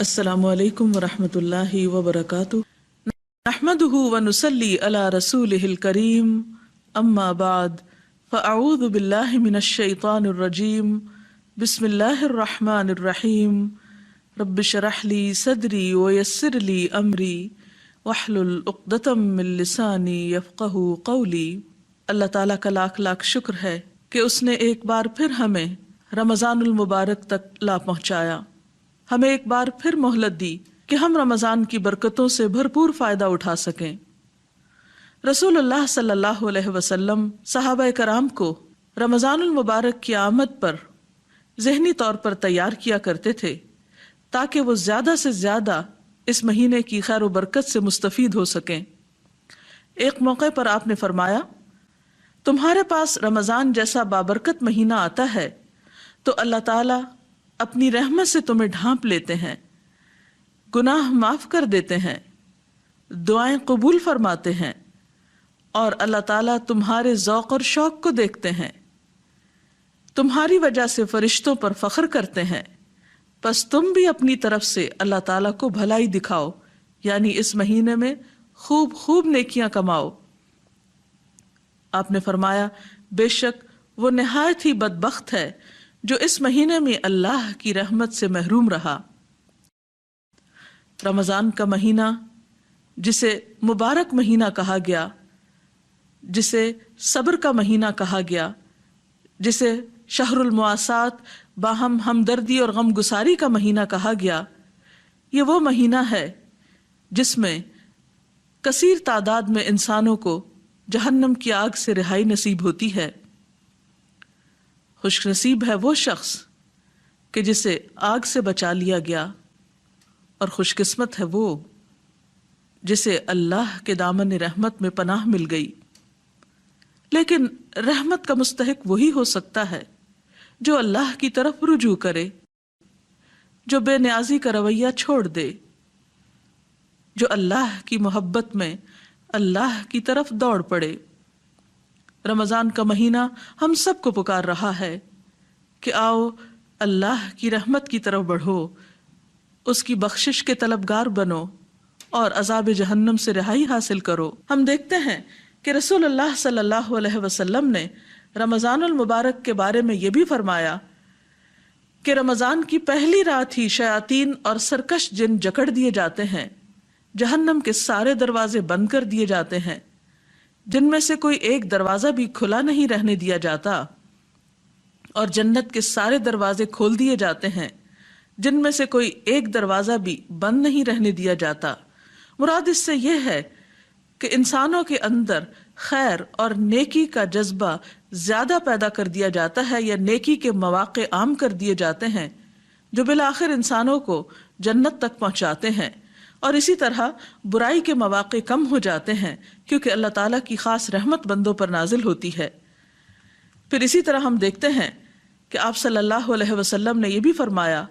السلام علیکم ورحمۃ اللہ وبرکاتہ۔ نحمدہ ونصلی علی رسولہ الکریم، اما بعد فاعوذ باللہ من الشیطان الرجیم، بسم اللہ الرحمن الرحیم۔ رب اشرح لی صدری ویسر لی امری واحلل عقدۃ من لسانی یفقہوا قولی۔ اللہ تعالیٰ کا لاکھ لاکھ شکر ہے کہ اس نے ایک بار پھر ہمیں رمضان المبارک تک لا پہنچایا، ہمیں ایک بار پھر مہلت دی کہ ہم رمضان کی برکتوں سے بھرپور فائدہ اٹھا سکیں۔ رسول اللہ صلی اللہ علیہ وسلم صحابہ کرام کو رمضان المبارک کی آمد پر ذہنی طور پر تیار کیا کرتے تھے تاکہ وہ زیادہ سے زیادہ اس مہینے کی خیر و برکت سے مستفید ہو سکیں۔ ایک موقع پر آپ نے فرمایا، تمہارے پاس رمضان جیسا بابرکت مہینہ آتا ہے تو اللہ تعالیٰ اپنی رحمت سے تمہیں ڈھانپ لیتے ہیں، گناہ معاف کر دیتے ہیں، دعائیں قبول فرماتے ہیں، اور اللہ تعالیٰ تمہارے ذوق اور شوق کو دیکھتے ہیں، تمہاری وجہ سے فرشتوں پر فخر کرتے ہیں، پس تم بھی اپنی طرف سے اللہ تعالیٰ کو بھلائی دکھاؤ، یعنی اس مہینے میں خوب خوب نیکیاں کماؤ۔ آپ نے فرمایا، بے شک وہ نہایت ہی بدبخت ہے جو اس مہینے میں اللہ کی رحمت سے محروم رہا۔ رمضان کا مہینہ جسے مبارک مہینہ کہا گیا، جسے صبر کا مہینہ کہا گیا، جسے شہر المواسات باہم ہمدردی اور غم گساری کا مہینہ کہا گیا، یہ وہ مہینہ ہے جس میں کثیر تعداد میں انسانوں کو جہنم کی آگ سے رہائی نصیب ہوتی ہے۔ خوش نصیب ہے وہ شخص کہ جسے آگ سے بچا لیا گیا، اور خوش قسمت ہے وہ جسے اللہ کے دامن رحمت میں پناہ مل گئی۔ لیکن رحمت کا مستحق وہی ہو سکتا ہے جو اللہ کی طرف رجوع کرے، جو بے نیازی کا رویہ چھوڑ دے، جو اللہ کی محبت میں اللہ کی طرف دوڑ پڑے۔ رمضان کا مہینہ ہم سب کو پکار رہا ہے کہ آؤ اللہ کی رحمت کی طرف بڑھو، اس کی بخشش کے طلبگار بنو اور عذاب جہنم سے رہائی حاصل کرو۔ ہم دیکھتے ہیں کہ رسول اللہ صلی اللہ علیہ وسلم نے رمضان المبارک کے بارے میں یہ بھی فرمایا کہ رمضان کی پہلی رات ہی شیاطین اور سرکش جن جکڑ دیے جاتے ہیں، جہنم کے سارے دروازے بند کر دیے جاتے ہیں، جن میں سے کوئی ایک دروازہ بھی کھلا نہیں رہنے دیا جاتا، اور جنت کے سارے دروازے کھول دیے جاتے ہیں، جن میں سے کوئی ایک دروازہ بھی بند نہیں رہنے دیا جاتا۔ مراد اس سے یہ ہے کہ انسانوں کے اندر خیر اور نیکی کا جذبہ زیادہ پیدا کر دیا جاتا ہے، یا نیکی کے مواقع عام کر دیے جاتے ہیں جو بالآخر انسانوں کو جنت تک پہنچاتے ہیں، اور اسی طرح برائی کے مواقع کم ہو جاتے ہیں کیونکہ اللہ تعالیٰ کی خاص رحمت بندوں پر نازل ہوتی ہے۔ پھر اسی طرح ہم دیکھتے ہیں کہ آپ صلی اللہ علیہ وسلم نے یہ بھی فرمایا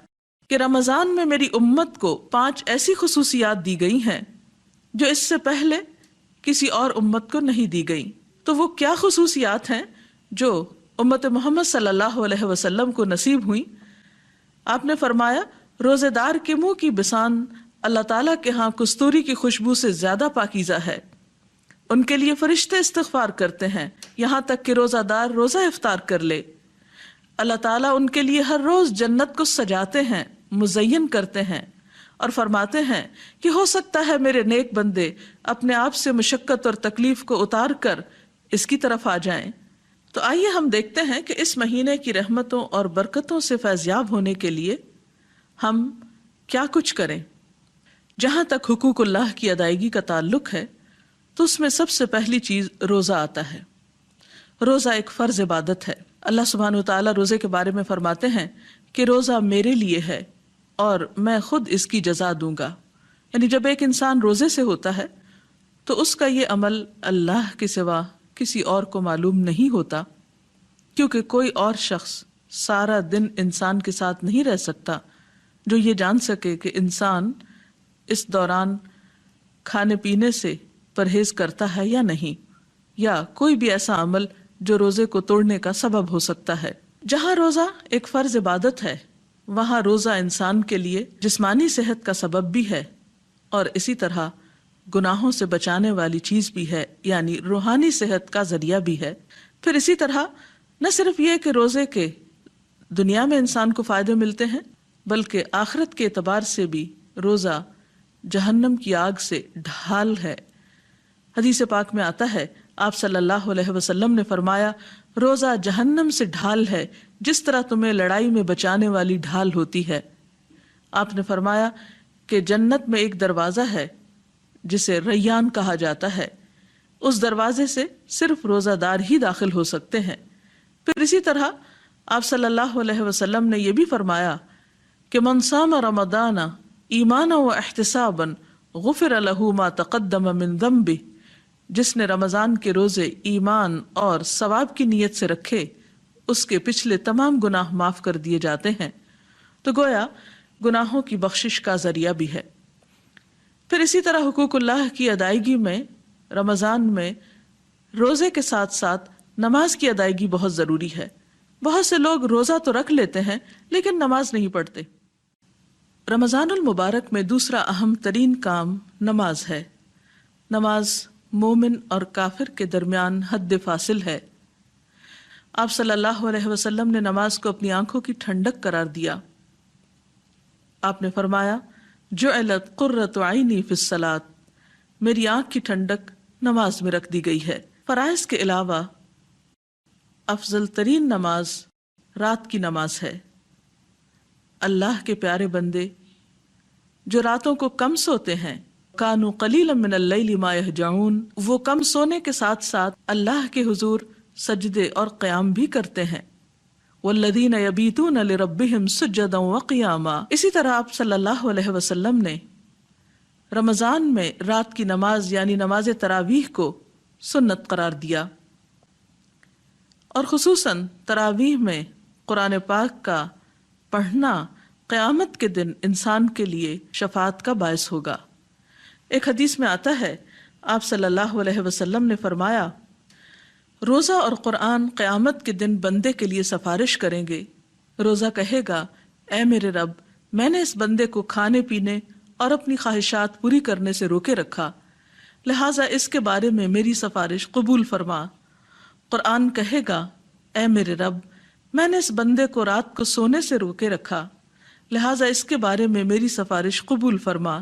کہ رمضان میں میری امت کو 5 ایسی خصوصیات دی گئی ہیں جو اس سے پہلے کسی اور امت کو نہیں دی گئی۔ تو وہ کیا خصوصیات ہیں جو امت محمد صلی اللہ علیہ وسلم کو نصیب ہوئی؟ آپ نے فرمایا، روزے دار کے منہ کی بسان اللہ تعالیٰ کے ہاں کستوری کی خوشبو سے زیادہ پاکیزہ ہے، ان کے لیے فرشتے استغفار کرتے ہیں یہاں تک کہ روزہ دار روزہ افطار کر لے۔ اللہ تعالیٰ ان کے لیے ہر روز جنت کو سجاتے ہیں، مزین کرتے ہیں، اور فرماتے ہیں کہ ہو سکتا ہے میرے نیک بندے اپنے آپ سے مشقت اور تکلیف کو اتار کر اس کی طرف آ جائیں۔ تو آئیے ہم دیکھتے ہیں کہ اس مہینے کی رحمتوں اور برکتوں سے فیضیاب ہونے کے لیے ہم کیا کچھ کریں۔ جہاں تک حقوق اللہ کی ادائیگی کا تعلق ہے تو اس میں سب سے پہلی چیز روزہ آتا ہے۔ روزہ ایک فرض عبادت ہے۔ اللہ سبحانہ وتعالیٰ روزے کے بارے میں فرماتے ہیں کہ روزہ میرے لیے ہے اور میں خود اس کی جزا دوں گا۔ یعنی جب ایک انسان روزے سے ہوتا ہے تو اس کا یہ عمل اللہ کے سوا کسی اور کو معلوم نہیں ہوتا، کیونکہ کوئی اور شخص سارا دن انسان کے ساتھ نہیں رہ سکتا جو یہ جان سکے کہ انسان اس دوران کھانے پینے سے پرہیز کرتا ہے یا نہیں، یا کوئی بھی ایسا عمل جو روزے کو توڑنے کا سبب ہو سکتا ہے۔ جہاں روزہ ایک فرض عبادت ہے، وہاں روزہ انسان کے لیے جسمانی صحت کا سبب بھی ہے اور اسی طرح گناہوں سے بچانے والی چیز بھی ہے، یعنی روحانی صحت کا ذریعہ بھی ہے۔ پھر اسی طرح نہ صرف یہ کہ روزے کے دنیا میں انسان کو فائدے ملتے ہیں، بلکہ آخرت کے اعتبار سے بھی روزہ جہنم کی آگ سے ڈھال ہے۔ حدیث پاک میں آتا ہے، آپ صلی اللہ علیہ وسلم نے فرمایا، روزہ جہنم سے ڈھال ہے جس طرح تمہیں لڑائی میں بچانے والی ڈھال ہوتی ہے۔ آپ نے فرمایا کہ جنت میں ایک دروازہ ہے جسے ریان کہا جاتا ہے، اس دروازے سے صرف روزہ دار ہی داخل ہو سکتے ہیں۔ پھر اسی طرح آپ صلی اللہ علیہ وسلم نے یہ بھی فرمایا کہ من صام رمضان ایمانا و احتسابا غفر له ما تقدم من ذنبہ، جس نے رمضان کے روزے ایمان اور ثواب کی نیت سے رکھے اس کے پچھلے تمام گناہ معاف کر دیے جاتے ہیں۔ تو گویا گناہوں کی بخشش کا ذریعہ بھی ہے۔ پھر اسی طرح حقوق اللہ کی ادائیگی میں رمضان میں روزے کے ساتھ ساتھ نماز کی ادائیگی بہت ضروری ہے۔ بہت سے لوگ روزہ تو رکھ لیتے ہیں لیکن نماز نہیں پڑھتے۔ رمضان المبارک میں دوسرا اہم ترین کام نماز ہے۔ نماز مومن اور کافر کے درمیان حد فاصل ہے۔ آپ صلی اللہ علیہ وسلم نے نماز کو اپنی آنکھوں کی ٹھنڈک قرار دیا۔ آپ نے فرمایا، جعلت قرۃ عینی فی الصلاۃ، میری آنکھ کی ٹھنڈک نماز میں رکھ دی گئی ہے۔ فرائض کے علاوہ افضل ترین نماز رات کی نماز ہے۔ اللہ کے پیارے بندے جو راتوں کو کم سوتے ہیں، کانوا قلیلا من اللیل ما یہجعون، وہ کم سونے کے ساتھ ساتھ اللہ کے حضور سجدے اور قیام بھی کرتے ہیں۔ والذین یبیتون لربہم سجدا وقیاما، اسی طرح آپ صلی اللہ علیہ وسلم نے رمضان میں رات کی نماز یعنی نماز تراویح کو سنت قرار دیا، اور خصوصاً تراویح میں قرآن پاک کا پڑھنا قیامت کے دن انسان کے لیے شفاعت کا باعث ہوگا۔ ایک حدیث میں آتا ہے، آپ صلی اللہ علیہ وسلم نے فرمایا، روزہ اور قرآن قیامت کے دن بندے کے لیے سفارش کریں گے۔ روزہ کہے گا، اے میرے رب، میں نے اس بندے کو کھانے پینے اور اپنی خواہشات پوری کرنے سے روکے رکھا، لہٰذا اس کے بارے میں میری سفارش قبول فرما۔ قرآن کہے گا، اے میرے رب، میں نے اس بندے کو رات کو سونے سے روکے رکھا، لہٰذا اس کے بارے میں میری سفارش قبول فرما۔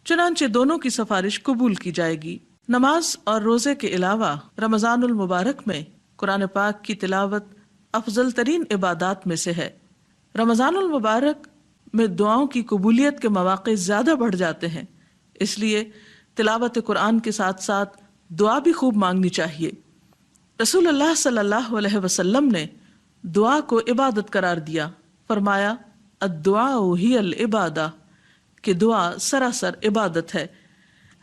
چنانچہ دونوں کی سفارش قبول کی جائے گی۔ نماز اور روزے کے علاوہ رمضان المبارک میں قرآن پاک کی تلاوت افضل ترین عبادات میں سے ہے۔ رمضان المبارک میں دعاؤں کی قبولیت کے مواقع زیادہ بڑھ جاتے ہیں، اس لیے تلاوت قرآن کے ساتھ ساتھ دعا بھی خوب مانگنی چاہیے۔ رسول اللہ صلی اللہ علیہ وسلم نے دعا کو عبادت قرار دیا، فرمایا، الدعاء ہی العبادہ، کہ دعا سراسر عبادت ہے۔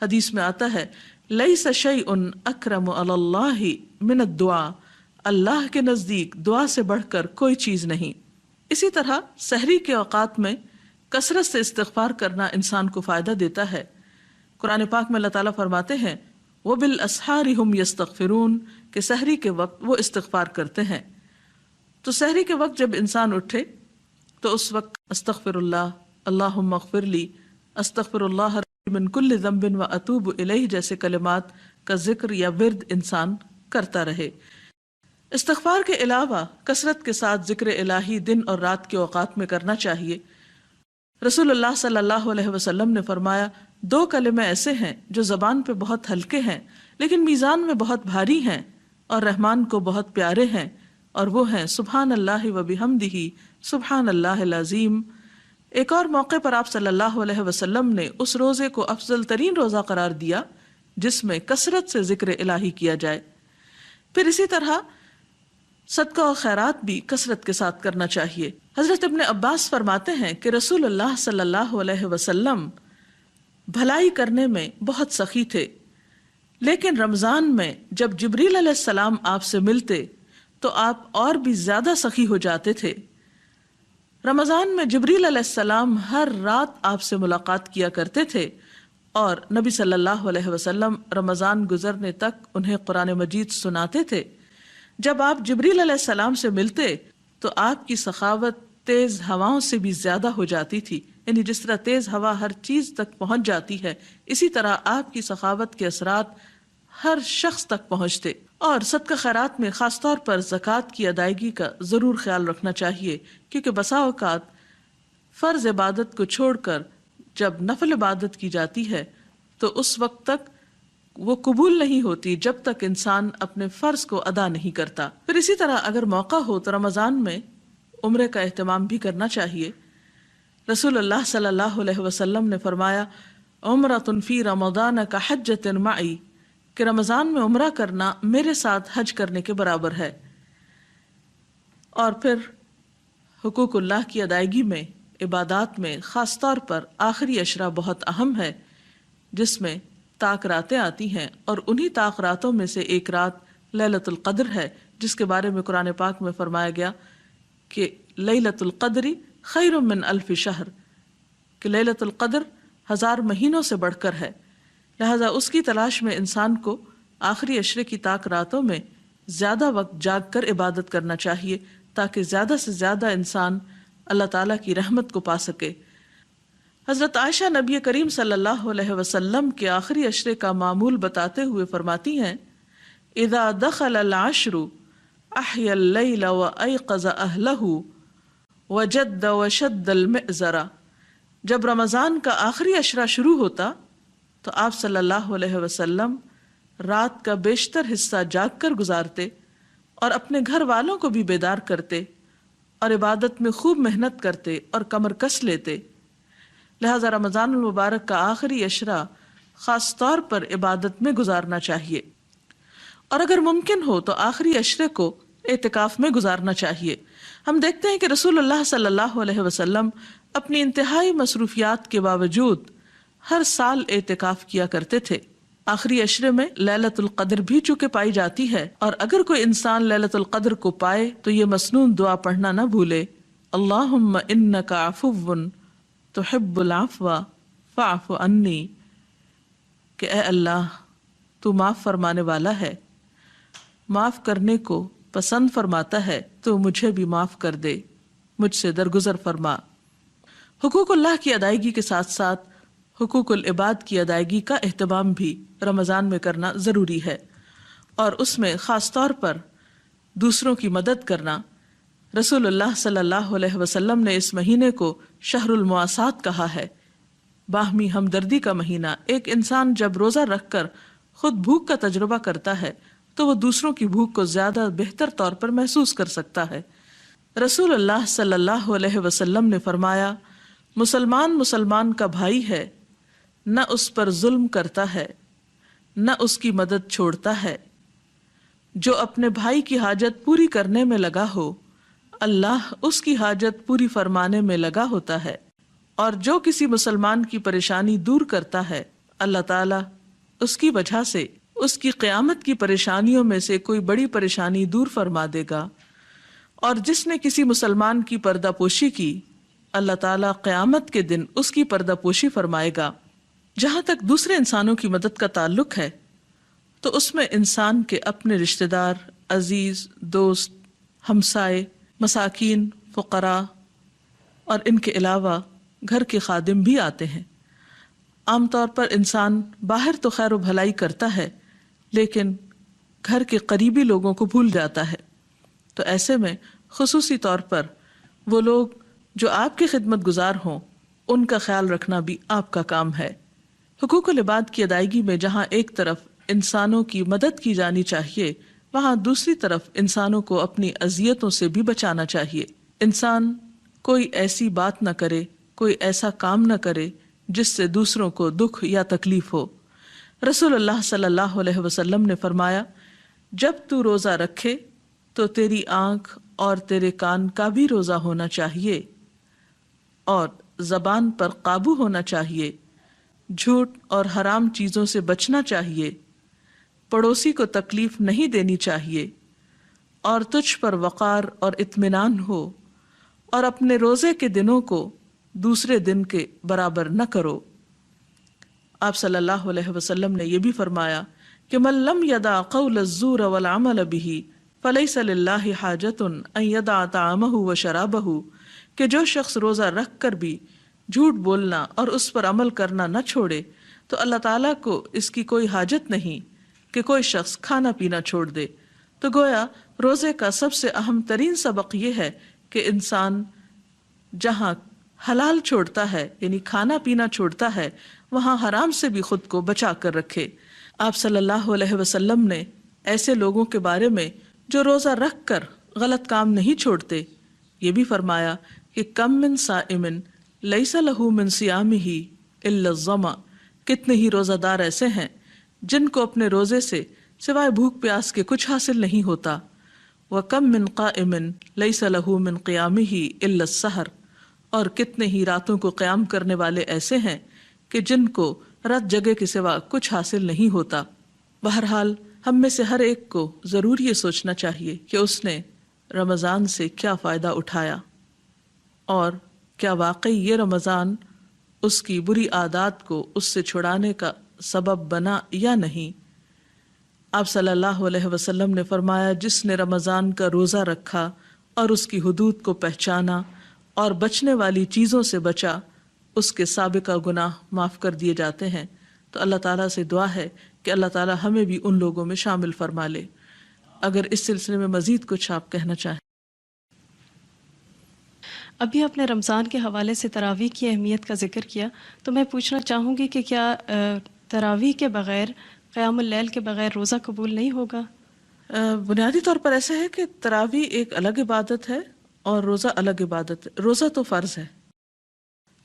حدیث میں آتا ہے، لیس شیء اکرم علی اللہ من الدعاء، اللہ کے نزدیک دعا سے بڑھ کر کوئی چیز نہیں۔ اسی طرح سحری کے اوقات میں کثرت سے استغفار کرنا انسان کو فائدہ دیتا ہے۔ قرآن پاک میں اللہ تعالیٰ فرماتے ہیں، وَبِالْأَسْحَارِ هُمْ يَسْتَغْفِرُونَ، کہ سحری کے وقت وہ استغفار کرتے ہیں۔ تو سحری کے وقت جب انسان اٹھے تو اس وقت استغفر اللہ، اللہم اغفر لی، استغفر اللہ من کل ذنب واتوب الیہ جیسے کلمات کا ذکر یا ورد انسان کرتا رہے۔ استغفار کے علاوہ کثرت کے ساتھ ذکر الہی دن اور رات کے اوقات میں کرنا چاہیے۔ رسول اللہ صلی اللہ علیہ وسلم نے فرمایا، دو کلمے ایسے ہیں جو زبان پہ بہت ہلکے ہیں لیکن میزان میں بہت بھاری ہیں اور رحمان کو بہت پیارے ہیں، اور وہ ہیں سبحان اللہ و بحمدہ سبحان اللہ العظیم۔ ایک اور موقع پر آپ صلی اللہ علیہ وسلم نے اس روزے کو افضل ترین روزہ قرار دیا جس میں کثرت سے ذکر الہی کیا جائے۔ پھر اسی طرح صدقہ و خیرات بھی کثرت کے ساتھ کرنا چاہیے۔ حضرت ابن عباس فرماتے ہیں کہ رسول اللہ صلی اللہ علیہ وسلم بھلائی کرنے میں بہت سخی تھے، لیکن رمضان میں جب جبریل علیہ السلام آپ سے ملتے تو آپ اور بھی زیادہ سخی ہو جاتے تھے۔ رمضان میں جبریل علیہ السلام ہر رات آپ سے ملاقات کیا کرتے تھے، اور نبی صلی اللہ علیہ وسلم رمضان گزرنے تک انہیں قرآن مجید سناتے تھے۔ جب آپ جبریل علیہ السلام سے ملتے تو آپ کی سخاوت تیز ہواؤں سے بھی زیادہ ہو جاتی تھی، یعنی جس طرح تیز ہوا ہر چیز تک پہنچ جاتی ہے، اسی طرح آپ کی سخاوت کے اثرات ہر شخص تک پہنچتے۔ اور صدقہ خیرات میں خاص طور پر زکوٰۃ کی ادائیگی کا ضرور خیال رکھنا چاہیے، کیونکہ بسا اوقات فرض عبادت کو چھوڑ کر جب نفل عبادت کی جاتی ہے تو اس وقت تک وہ قبول نہیں ہوتی جب تک انسان اپنے فرض کو ادا نہیں کرتا۔ پھر اسی طرح اگر موقع ہو تو رمضان میں عمرے کا اہتمام بھی کرنا چاہیے۔ رسول اللہ صلی اللہ علیہ وسلم نے فرمایا، عمرۃ فی رمضان کحجۃ معی، کہ رمضان میں عمرہ کرنا میرے ساتھ حج کرنے کے برابر ہے۔ اور پھر حقوق اللہ کی ادائیگی میں، عبادات میں خاص طور پر آخری عشرہ بہت اہم ہے، جس میں طاق راتیں آتی ہیں، اور انہی طاق راتوں میں سے ایک رات لیلۃ القدر ہے، جس کے بارے میں قرآن پاک میں فرمایا گیا کہ لیلۃ القدر خیر من الف شہر، کہ لیلۃ القدر 1000 مہینوں سے بڑھ کر ہے۔ لہذا اس کی تلاش میں انسان کو آخری عشرے کی طاق راتوں میں زیادہ وقت جاگ کر عبادت کرنا چاہیے، تاکہ زیادہ سے زیادہ انسان اللہ تعالیٰ کی رحمت کو پا سکے۔ حضرت عائشہ نبی کریم صلی اللہ علیہ وسلم کے آخری عشرے کا معمول بتاتے ہوئے فرماتی ہیں، اذا دخل العشر احیا اللیل وایقظ اہلہ وجد وشد المئزر، جب رمضان کا آخری عشرہ شروع ہوتا تو آپ صلی اللہ علیہ وسلم رات کا بیشتر حصہ جاگ کر گزارتے اور اپنے گھر والوں کو بھی بیدار کرتے اور عبادت میں خوب محنت کرتے اور کمر کس لیتے۔ لہذا رمضان المبارک کا آخری عشرہ خاص طور پر عبادت میں گزارنا چاہیے، اور اگر ممکن ہو تو آخری عشرے کو اعتکاف میں گزارنا چاہیے۔ ہم دیکھتے ہیں کہ رسول اللہ صلی اللہ علیہ وسلم اپنی انتہائی مصروفیات کے باوجود ہر سال اعتکاف کیا کرتے تھے۔ آخری عشرے میں لیلۃ القدر بھی چونکہ پائی جاتی ہے، اور اگر کوئی انسان لیلۃ القدر کو پائے تو یہ مسنون دعا پڑھنا نہ بھولے، اللہم انک عفو تحب العفو فاعف عنی، کہ اے اللہ تو معاف فرمانے والا ہے، معاف کرنے کو پسند فرماتا ہے، تو مجھے بھی معاف کر دے، مجھ سے درگزر فرما۔ حقوق اللہ کی ادائیگی کے ساتھ ساتھ حقوق العباد کی ادائیگی کا اہتمام بھی رمضان میں کرنا ضروری ہے، اور اس میں خاص طور پر دوسروں کی مدد کرنا۔ رسول اللہ صلی اللہ علیہ وسلم نے اس مہینے کو شہر المواسات کہا ہے، باہمی ہمدردی کا مہینہ۔ ایک انسان جب روزہ رکھ کر خود بھوک کا تجربہ کرتا ہے تو وہ دوسروں کی بھوک کو زیادہ بہتر طور پر محسوس کر سکتا ہے۔ رسول اللہ صلی اللہ علیہ وسلم نے فرمایا، مسلمان مسلمان کا بھائی ہے، نہ اس پر ظلم کرتا ہے، نہ اس کی مدد چھوڑتا ہے۔ جو اپنے بھائی کی حاجت پوری کرنے میں لگا ہو، اللہ اس کی حاجت پوری فرمانے میں لگا ہوتا ہے، اور جو کسی مسلمان کی پریشانی دور کرتا ہے، اللہ تعالیٰ اس کی وجہ سے اس کی قیامت کی پریشانیوں میں سے کوئی بڑی پریشانی دور فرما دے گا۔ اور جس نے کسی مسلمان کی پردہ پوشی کی، اللہ تعالیٰ قیامت کے دن اس کی پردہ پوشی فرمائے گا۔ جہاں تک دوسرے انسانوں کی مدد کا تعلق ہے تو اس میں انسان کے اپنے رشتہ دار، عزیز، دوست، ہمسائے، مساکین، فقراء، اور ان کے علاوہ گھر کے خادم بھی آتے ہیں۔ عام طور پر انسان باہر تو خیر و بھلائی کرتا ہے، لیکن گھر کے قریبی لوگوں کو بھول جاتا ہے۔ تو ایسے میں خصوصی طور پر وہ لوگ جو آپ کی خدمت گزار ہوں، ان کا خیال رکھنا بھی آپ کا کام ہے۔ حقوق العباد کی ادائیگی میں جہاں ایک طرف انسانوں کی مدد کی جانی چاہیے، وہاں دوسری طرف انسانوں کو اپنی اذیتوں سے بھی بچانا چاہیے۔ انسان کوئی ایسی بات نہ کرے، کوئی ایسا کام نہ کرے جس سے دوسروں کو دکھ یا تکلیف ہو۔ رسول اللہ صلی اللہ علیہ وسلم نے فرمایا، جب تو روزہ رکھے تو تیری آنکھ اور تیرے کان کا بھی روزہ ہونا چاہیے، اور زبان پر قابو ہونا چاہیے، جھوٹ اور حرام چیزوں سے بچنا چاہیے، پڑوسی کو تکلیف نہیں دینی چاہیے، اور تجھ پر وقار اور اطمینان ہو، اور اپنے روزے کے دنوں کو دوسرے دن کے برابر نہ کرو۔ آپ صلی اللہ علیہ وسلم نے یہ بھی فرمایا کہ من لم یدع قول الزور والعمل به فلیس للہ حاجۃ ان یدع طعامہ وشرابہ، کہ جو شخص روزہ رکھ کر بھی جھوٹ بولنا اور اس پر عمل کرنا نہ چھوڑے تو اللہ تعالیٰ کو اس کی کوئی حاجت نہیں کہ کوئی شخص کھانا پینا چھوڑ دے۔ تو گویا روزے کا سب سے اہم ترین سبق یہ ہے کہ انسان جہاں حلال چھوڑتا ہے یعنی کھانا پینا چھوڑتا ہے وہاں حرام سے بھی خود کو بچا کر رکھے۔ آپ صلی اللہ علیہ وسلم نے ایسے لوگوں کے بارے میں جو روزہ رکھ کر غلط کام نہیں چھوڑتے یہ بھی فرمایا کہ کم من صائم لیس لہ من صیامہ الا الظمأ، کتنے ہی روزہ دار ایسے ہیں جن کو اپنے روزے سے سوائے بھوک پیاس کے کچھ حاصل نہیں ہوتا۔ وَكَم مِّن قَائِمٍ لَيْسَ لَهُ مِن قِيَامِهِ إِلَّا السَّحَرُ، اور کتنے ہی راتوں کو قیام کرنے والے ایسے ہیں کہ جن کو رات جگے کے سوا کچھ حاصل نہیں ہوتا۔ بہرحال ہم میں سے ہر ایک کو ضرور یہ سوچنا چاہیے کہ اس نے رمضان سے کیا فائدہ اٹھایا اور کیا واقعی یہ رمضان اس کی بری عادات کو اس سے چھڑانے کا سبب بنا یا نہیں۔ آپ صلی اللہ علیہ وسلم نے فرمایا جس نے رمضان کا روزہ رکھا اور اس کی حدود کو پہچانا اور بچنے والی چیزوں سے بچا اس کے سابقہ گناہ معاف کر دیے جاتے ہیں۔ تو اللہ تعالیٰ سے دعا ہے کہ اللہ تعالیٰ ہمیں بھی ان لوگوں میں شامل فرما لے۔ اگر اس سلسلے میں مزید کچھ آپ کہنا چاہیں۔ ابھی آپ نے رمضان کے حوالے سے تراویح کی اہمیت کا ذکر کیا، تو میں پوچھنا چاہوں گی کہ کیا تراویح کے بغیر، قیام اللیل کے بغیر روزہ قبول نہیں ہوگا؟ بنیادی طور پر ایسا ہے کہ تراویح ایک الگ عبادت ہے اور روزہ الگ عبادت ہے۔ روزہ تو فرض ہے،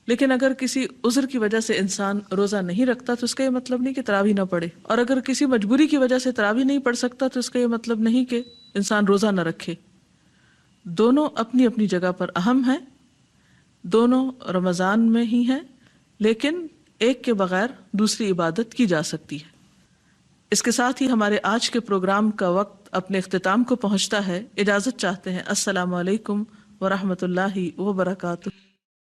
لیکن اگر کسی عذر کی وجہ سے انسان روزہ نہیں رکھتا تو اس کا یہ مطلب نہیں کہ تراویح نہ پڑھے، اور اگر کسی مجبوری کی وجہ سے تراویح نہیں پڑھ سکتا تو اس کا یہ مطلب نہیں کہ انسان روزہ نہ رکھے۔ دونوں اپنی اپنی جگہ پر اہم ہیں، دونوں رمضان میں ہی ہیں، لیکن ایک کے بغیر دوسری عبادت کی جا سکتی ہے۔ اس کے ساتھ ہی ہمارے آج کے پروگرام کا وقت اپنے اختتام کو پہنچتا ہے۔ اجازت چاہتے ہیں۔ السلام علیکم ورحمۃ اللہ وبرکاتہ۔